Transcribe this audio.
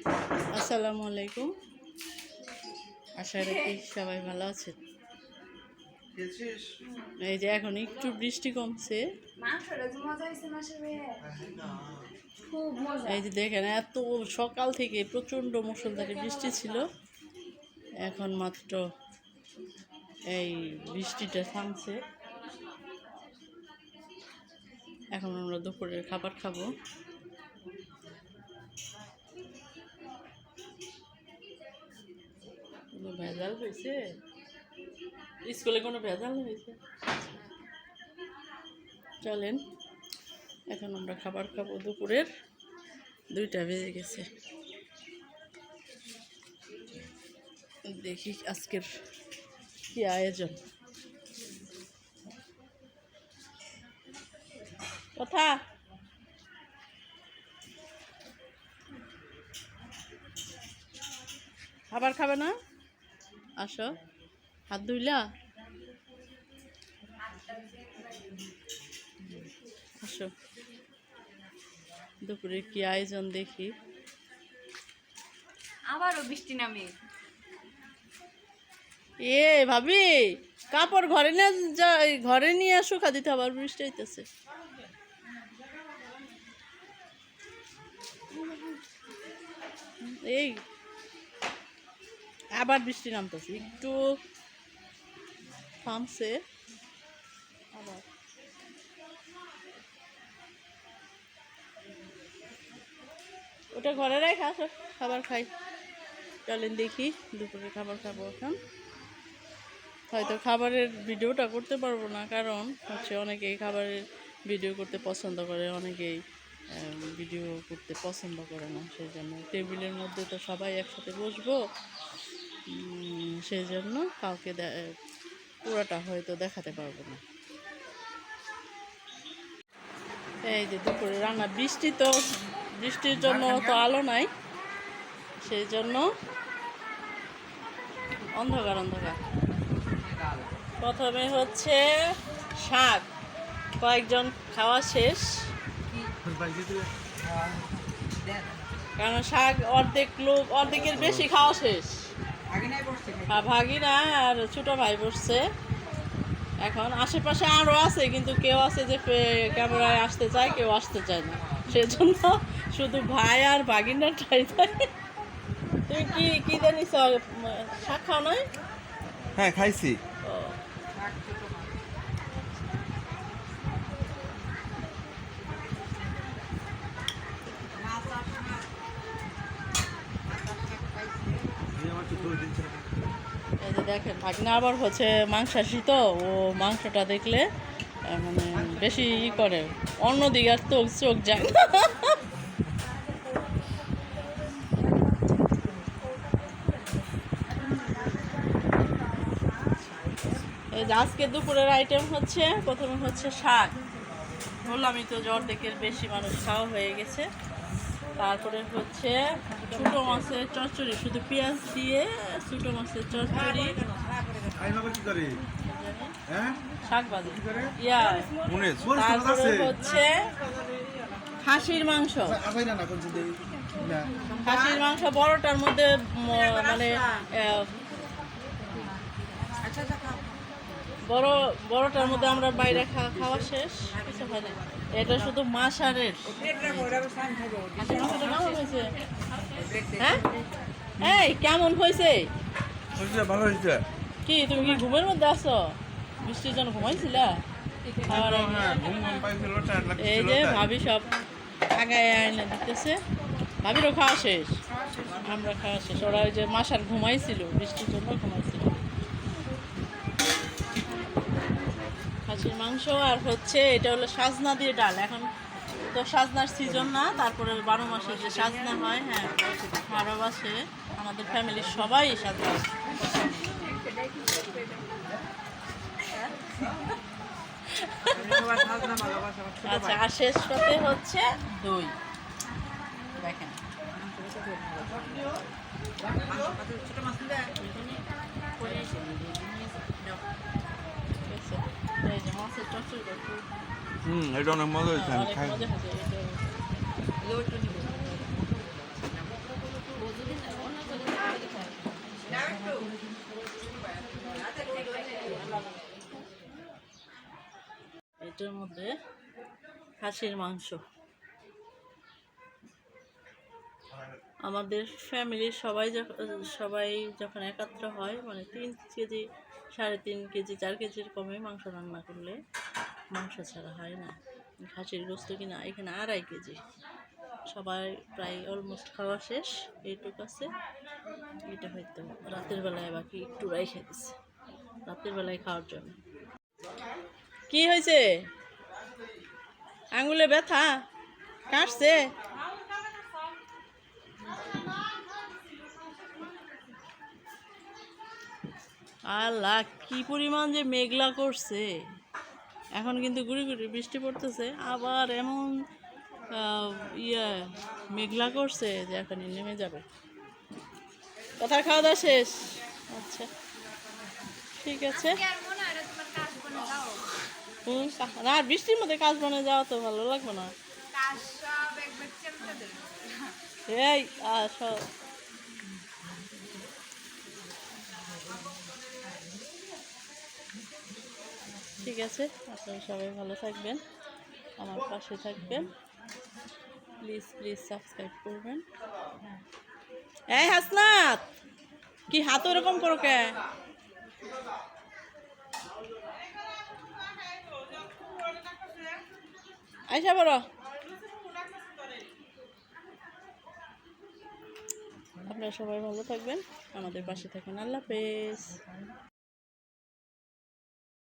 আসসালামু আলাইকুম। আশা রাখি সবাই ভালো আছেন। এই যে এখন একটু বৃষ্টি কমছে, এই যে দেখেন এত সকাল থেকে প্রচণ্ড মুষলধারে বৃষ্টি ছিল, এখন মাত্র এই বৃষ্টিটা থামছে। এখন আমরা দুপুরের খাবার খাবো। ভেজাল হয়েছে স্কুলে, কোনো ভেজাল হয়েছে? চলেন এখন আমরা খাবার খাবো। দুপুরের 2টা বেজে গেছে। দেখি আজকের কি আয়োজন। কথা খাবার খাবে না? আসো, হাত ধুইলা আসো। দুপুরে কি আয়োজন দেখি। আবারও বৃষ্টি নামে। ভাবি কাপড় ঘরে নিয়ে আসো, খা দিতে আবার বৃষ্টি হইতেছে। এই আবার বৃষ্টি নামতেছে, একটু থামছে আবার। ওটা ঘরে রেখে আসো, খাবার খাই। চলেন দেখি দুপুরে খাবার খাবো। এখন হয়তো খাবারের ভিডিওটা করতে পারবো না, কারণ হচ্ছে অনেকেই খাবারের ভিডিও করতে পছন্দ করে, অনেকেই ভিডিও করতে পছন্দ করে না। সেই জন্য টেবিলের মধ্যে তো সবাই একসাথে বসবো, সেই জন্য কাউকে পুরোটা হয়তো দেখাতে পারবো না। এই যে দুপুরে রান্না, বৃষ্টির জন্য তো আলো নাই, সেই জন্য অন্ধকার অন্ধকার। প্রথমে হচ্ছে শাক, কয়েকজন খাওয়া শেষ, কারণ শাক অর্ধেকের বেশি খাওয়া শেষ। ভাগিনা আর ছোট ভাই বসছে। এখন আশেপাশে আরও আছে, কিন্তু কেউ আছে যে ক্যামেরায় আসতে চায়, কেউ আসতে চায় না, সেজন্য শুধু ভাই আর ভাগিনাটাই দেয়। তুমি কি জানিস, শাক খাও নয়? হ্যাঁ খাইছি। এই যে দেখেন ভাগনা আবার হচ্ছে মাংসাশী, তো ও মাংসটা দেখলে মানে বেশি করে, অন্যদিকে আর চোখ যায়। এই যে আজকে দুপুরের আইটেম হচ্ছে, প্রথমে হচ্ছে শাক, বললামই তো অর্ধেকের বেশি মানুষ খাওয়া হয়ে গেছে। তারপরে হচ্ছে ছোটো মাছের চচ্চড়ি, শুধু পেঁয়াজ দিয়ে ছোটো মাছের চচ্চড়ি, শাক ভাজি, তারপরে হচ্ছে খাসির মাংস। খাসির মাংস বড়টার মধ্যে মানে বড়টার মধ্যে আমরা বাইরে খাওয়া শেষ, কিছু হয় না। এটা শুধু মাসারের। হ্যাঁ, এই কেমন হয়েছে? ভালো হয়েছে। কি তুমি কি ঘুমের মধ্যে আছো? বৃষ্টির জন্য ঘুমাইছিলা? এই যে ভাবি সব আগায় আয়না দিতেছে। ভাবিরও খাওয়া শেষ, আমরা খাওয়া শেষ। ওরা ওই যে মাসার ঘুমাইছিল, বৃষ্টির জন্য ঘুমাইছিল। খাসির মাংস আর হচ্ছে এটা হলো সাজনা দিয়ে ডাল। এখন তো সাজনার সিজন না, তারপরে 12 মাসে যে সাজনা হয়, হ্যাঁ 12 মাসে আমাদের ফ্যামিলির সবাই সাজনা। আচ্ছা, আর শেষ করতে হচ্ছে দই। দেখেন এটা অনেক মজা হয়েছে, আমি খাই। মধ্যে খাসির মাংস। আমাদের ফ্যামিলির সবাই যখন একাত্র হয় মানে 3 কেজি 3.5 কেজি 4 কেজির কমে মাংস রান্না করলে মাংস ছাড়া হয় না। খাসির গোস্ত কিনা এখানে 2.5 কেজি। সবাই প্রায় অলমোস্ট খাওয়া শেষ, এইটুকু আছে। এটা হয়তো রাতের বেলায় বাকি একটু রেখে দিছে রাতের বেলায় খাওয়ার জন্য। কি হয়েছে? আঙুলে ব্যথা কাটছে? আল্লাহ, কি পরিমাণ যে মেঘলা করছে। এখন কিন্তু গুড়ি গুড়ি বৃষ্টি পড়তেছে, আবার এমন মেঘলা করছে যে এখন নেমে যাবে। কোথায় খাওয়া দাওয়া শেষ? আচ্ছা ঠিক আছে। না, বৃষ্টির মধ্যে কাজ বনে যাওয়া তো ভালো লাগবে না। এই ঠিক আছে, আপনারা সবাই ভালো থাকবেন, আমার পাশে থাকবেন, প্লিজ প্লিজ সাবস্ক্রাইব করবেন। এই হাসনাত, কি হাত ওরকম করো কে? আইসা বড়, আপনারা সবাই ভালো থাকবেন, আমাদের পাশে থাকবেন। আল্লাহ হাফেজ।